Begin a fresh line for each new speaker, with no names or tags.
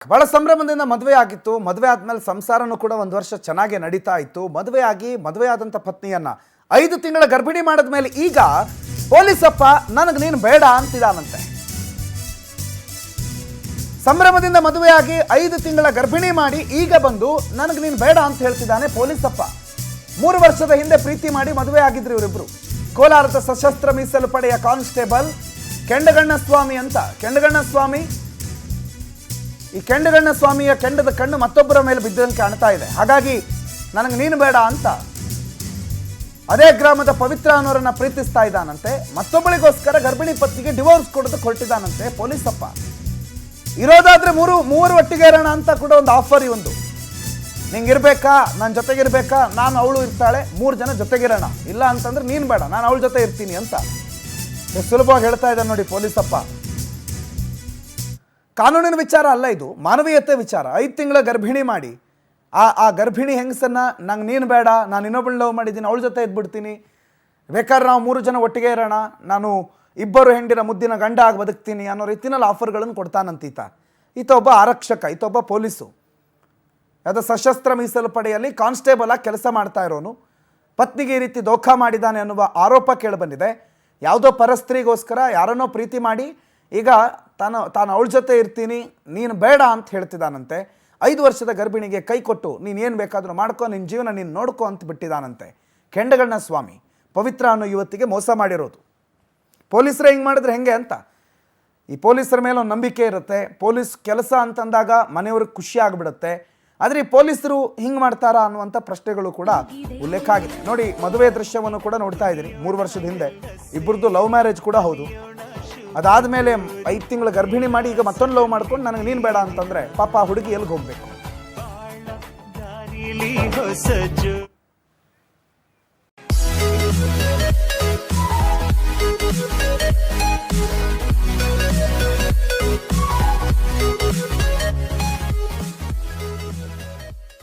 ಬಹಳ ಸಂಭ್ರಮದಿಂದ ಮದುವೆ ಆಗಿತ್ತು. ಮದುವೆ ಆದ್ಮೇಲೆ ಸಂಸಾರನೂ ಕೂಡ ಒಂದು ವರ್ಷ ಚೆನ್ನಾಗಿ ನಡೀತಾ ಇತ್ತು. ಮದುವೆ ಆದಂತ ಪತ್ನಿಯನ್ನ 5 ತಿಂಗಳ ಗರ್ಭಿಣಿ ಮಾಡಿದ ಮೇಲೆ ಈಗ ಪೊಲೀಸಪ್ಪ ನನಗೆ ನೀನು ಬೇಡ ಅಂತಿದಾನಂತೆ. ಸಂಭ್ರಮದಿಂದ ಮದುವೆಯಾಗಿ 5 ತಿಂಗಳ ಗರ್ಭಿಣಿ ಮಾಡಿ ಈಗ ಬಂದು ನನಗೆ ನೀನು ಬೇಡ ಅಂತ ಹೇಳ್ತಿದ್ದಾನೆ ಪೊಲೀಸಪ್ಪ. 3 ವರ್ಷದ ಹಿಂದೆ ಪ್ರೀತಿ ಮಾಡಿ ಮದುವೆ ಆಗಿದ್ರು ಇವರಿಬ್ರು. ಕೋಲಾರದ ಸಶಸ್ತ್ರ ಮೀಸಲು ಪಡೆಯ ಕಾನ್ಸ್ಟೇಬಲ್ ಕೆಂಡಗಣ್ಣ ಸ್ವಾಮಿ ಅಂತ. ಕೆಂಡಗಣ್ಣ ಸ್ವಾಮಿ, ಈ ಕೆಂಡಗಣ್ಣ ಸ್ವಾಮಿಯ ಕೆಂಡದ ಕಣ್ಣು ಮತ್ತೊಬ್ಬರ ಮೇಲೆ ಬಿದ್ದಂಗೆ ಕಾಣ್ತಾ ಇದೆ. ಹಾಗಾಗಿ ನನಗೆ ನೀನು ಬೇಡ ಅಂತ ಅದೇ ಗ್ರಾಮದ ಪವಿತ್ರ ಅನ್ನೋರನ್ನ ಪ್ರೀತಿಸ್ತಾ ಇದ್ದಾನಂತೆ. ಮತ್ತೊಬ್ಬಳಿಗೋಸ್ಕರ ಗರ್ಭಿಣಿ ಪತ್ನಿಗೆ ಡಿವೋರ್ಸ್ ಕೊಡೋದಕ್ಕೆ ಹೊರಟಿದ್ದಾನಂತೆ ಪೊಲೀಸಪ್ಪ. ಇರೋದಾದ್ರೆ ಮೂವರು ಒಟ್ಟಿಗೆ ಇರೋಣ ಅಂತ ಕೂಡ ಒಂದು ಆಫರ್. ಒಂದು ನಿಂಗಿರ್ಬೇಕಾ, ನನ್ನ ಜೊತೆಗಿರ್ಬೇಕಾ, ನಾನು ಅವಳು ಇರ್ತಾಳೆ, 3 ಜನ ಜೊತೆಗಿರೋಣ, ಇಲ್ಲ ಅಂತಂದ್ರೆ ನೀನು ಬೇಡ, ನಾನು ಅವಳ ಜೊತೆ ಇರ್ತೀನಿ ಅಂತ ಎಷ್ಟು ಸುಲಭವಾಗಿ ಹೇಳ್ತಾ ಇದ್ದಾನೆ ನೋಡಿ ಪೊಲೀಸಪ್ಪ. ಕಾನೂನಿನ ವಿಚಾರ ಅಲ್ಲ ಇದು, ಮಾನವೀಯತೆ ವಿಚಾರ. 5 ತಿಂಗಳ ಗರ್ಭಿಣಿ ಮಾಡಿ ಆ ಗರ್ಭಿಣಿ ಹೆಂಗಸನ್ನ ನಂಗೆ ನೀನು ಬೇಡ, ನಾನು ಇನ್ನೊಬ್ಬಳು ಲವ್ ಮಾಡಿದ್ದೀನಿ, ಅವಳ ಜೊತೆ ಇದ್ಬಿಡ್ತೀನಿ, ಬೇಕಾದ್ರೆ ನಾವು 3 ಜನ ಒಟ್ಟಿಗೆ ಇರೋಣ, ನಾನು 2 ಹೆಂಡಿನ ಮುದ್ದಿನ ಗಂಡ ಆಗಿ ಬದುಕ್ತೀನಿ ಅನ್ನೋ ರೀತಿಯಲ್ಲಿ ಆಫರ್ಗಳನ್ನು ಕೊಡ್ತಾನಂತೀತ. ಈತ ಒಬ್ಬ ಆರಕ್ಷಕ, ಈತ ಒಬ್ಬ ಪೊಲೀಸು, ಯಾವುದೋ ಸಶಸ್ತ್ರ ಮೀಸಲು ಪಡೆಯಲ್ಲಿ ಕಾನ್ಸ್ಟೇಬಲ್ ಆಗಿ ಕೆಲಸ ಮಾಡ್ತಾ ಇರೋನು. ಪತ್ನಿಗೆ ಈ ರೀತಿ ದೋಖಾ ಮಾಡಿದ್ದಾನೆ ಅನ್ನುವ ಆರೋಪ ಕೇಳಿಬಂದಿದೆ. ಯಾವುದೋ ಪರಸ್ತ್ರೀಗೋಸ್ಕರ ಯಾರನ್ನೋ ಪ್ರೀತಿ ಮಾಡಿ ಈಗ ತಾನು ಅವಳ ಜೊತೆ ಇರ್ತೀನಿ, ನೀನು ಬೇಡ ಅಂತ ಹೇಳ್ತಿದ್ದಾನಂತೆ. 5 ವರ್ಷದ ಗರ್ಭಿಣಿಗೆ ಕೈ ಕೊಟ್ಟು ನೀನು ಏನು ಬೇಕಾದರೂ ಮಾಡ್ಕೊ, ನಿನ್ನ ಜೀವನ ನೀನು ನೋಡ್ಕೊ ಅಂತ ಬಿಟ್ಟಿದ್ದಾನಂತೆ ಕೆಂಡಗಣ್ಣ ಸ್ವಾಮಿ. ಪವಿತ್ರ ಅನ್ನೋ ಯುವತಿಗೆ ಮೋಸ ಮಾಡಿರೋದು. ಪೊಲೀಸರೇ ಹಿಂಗೆ ಮಾಡಿದ್ರೆ ಹೆಂಗೆ ಅಂತ ಈ ಪೊಲೀಸರ ಮೇಲೆ ಒಂದು ನಂಬಿಕೆ ಇರುತ್ತೆ. ಪೊಲೀಸ್ ಕೆಲಸ ಅಂತಂದಾಗ ಮನೆಯವ್ರಿಗೆ ಖುಷಿ ಆಗಿಬಿಡುತ್ತೆ. ಆದರೆ ಈ ಪೊಲೀಸರು ಹಿಂಗೆ ಮಾಡ್ತಾರಾ ಅನ್ನುವಂಥ ಪ್ರಶ್ನೆಗಳು ಕೂಡ ಉಲ್ಲೇಖ ಆಗಿದೆ. ನೋಡಿ, ಮದುವೆ ದೃಶ್ಯವನ್ನು ಕೂಡ ನೋಡ್ತಾ ಇದ್ದೀರಿ. 3 ವರ್ಷದ ಹಿಂದೆ ಇಬ್ಬರದ್ದು ಲವ್ ಮ್ಯಾರೇಜ್ ಕೂಡ ಹೌದು. ಅದಾದಮೇಲೆ 5 ತಿಂಗಳ ಗರ್ಭಿಣಿ ಮಾಡಿ ಈಗ ಮತ್ತೊಂದು ಲವ್ ಮಾಡ್ಕೊಂಡು ನನಗೆ ನೀನು ಬೇಡ ಅಂತಂದರೆ ಪಾಪ ಹುಡುಗಿ ಎಲ್ಲಿಗೆ ಹೋಗಬೇಕು?